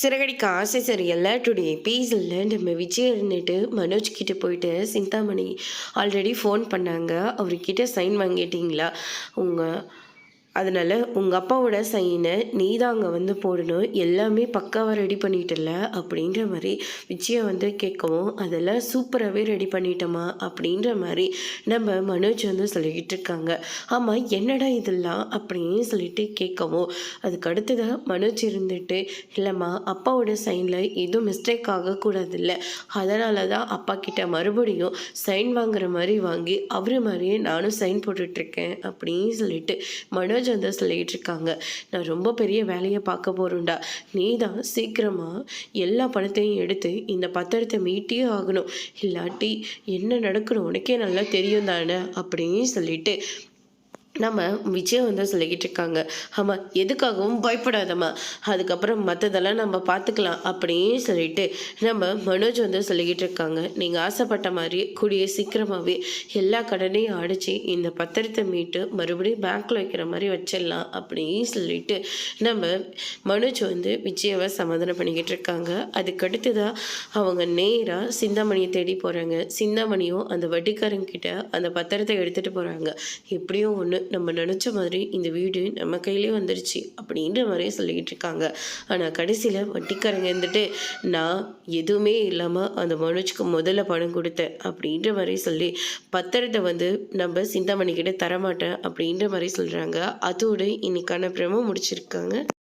சிறகடிக்க ஆசை சரியல்ல டுடே எபிசோட்ல நம்ம விஜய் இருந்துட்டு மனோஜ் கிட்ட போயிட்டு சிந்தாமணி ஆல்ரெடி ஃபோன் பண்ணாங்க, அவர்கிட்ட சைன் வாங்கிட்டீங்களா உங்கள் அதனால் உங்கள் அப்பாவோட சைனை நீ தான் அங்கே வந்து போடணும், எல்லாமே பக்காவாக ரெடி பண்ணிட்டல அப்படின்ற மாதிரி விஜயை வந்து கேட்கவும், அதெல்லாம் சூப்பராகவே ரெடி பண்ணிட்டோமா அப்படின்ற மாதிரி நம்ம மனோஜ் வந்து சொல்லிக்கிட்டு இருக்காங்க. ஆமாம் என்னடா இதெல்லாம் அப்படின்னு சொல்லிட்டு கேட்கவும், அதுக்கு அடுத்ததாக மனோஜ் இருந்துட்டு இல்லைம்மா அப்பாவோட சைனில் எதுவும் மிஸ்டேக் ஆகக்கூடாதில்ல, அதனால தான் அப்பா கிட்ட மறுபடியும் சைன் வாங்குற மாதிரி வாங்கி அவர் மாதிரியே நானும் சைன் போட்டுட்ருக்கேன் அப்படின்னு சொல்லிட்டு மனோஜ் வந்து சொல்லிகிட்டு இருக்காங்க. நான் ரொம்ப பெரிய வேலையை பார்க்க போகிறோம்டா, நீ தான் சீக்கிரமாக எல்லா பணத்தையும் எடுத்து இந்த பத்திரத்தை மீட்டே ஆகணும், இல்லாட்டி என்ன நடக்கணும் உனக்கே நல்லா தெரியும் தானே அப்படின்னு சொல்லிட்டு நம்ம விஜய் வந்து சொல்லிக்கிட்டு இருக்காங்க. ஆமாம் எதுக்காகவும் பயப்படாதம்மா, அதுக்கப்புறம் மற்றதெல்லாம் நம்ம பார்த்துக்கலாம் அப்படின்னு சொல்லிட்டு நம்ம மனோஜ் வந்து சொல்லிக்கிட்டு இருக்காங்க. நீங்கள் ஆசைப்பட்ட மாதிரி கூடிய சீக்கிரமாகவே எல்லா கடனையும் அடைச்சி இந்த பத்திரத்தை மீட்டு மறுபடியும் பேங்க்கில் வைக்கிற மாதிரி வச்சிடலாம் அப்படின்னு சொல்லிட்டு நம்ம மனோஜ் வந்து விஜயாவை சமாதானம் பண்ணிக்கிட்டு இருக்காங்க. அதுக்கடுத்து தான் அவங்க நேராக சிந்தாமணியை தேடி போகிறாங்க. சிந்தாமணியும் அந்த வட்டிக்காரங்கிட்ட அந்த பத்திரத்தை எடுத்துகிட்டு போகிறாங்க. எப்படியோ ஒன்று நம்ம நினச்ச மாதிரி இந்த வீடு நம்ம கையிலே வந்துடுச்சு அப்படின்ற மாதிரியே சொல்லிக்கிட்டு இருக்காங்க. ஆனால் கடைசியில் வட்டிக்காரங்க இருந்துட்டு நான் எதுவுமே இல்லாமல் அந்த மனோஜ்க்கு முதல்ல பணம் கொடுத்தேன் அப்படின்ற மாதிரி சொல்லி பத்திரத்தை வந்து நம்ம சிந்தாமணிக்கிட்ட தரமாட்டேன் அப்படின்ற மாதிரி சொல்கிறாங்க. அதோடு இன்னைக்கான பிரமோ முடிச்சிருக்காங்க.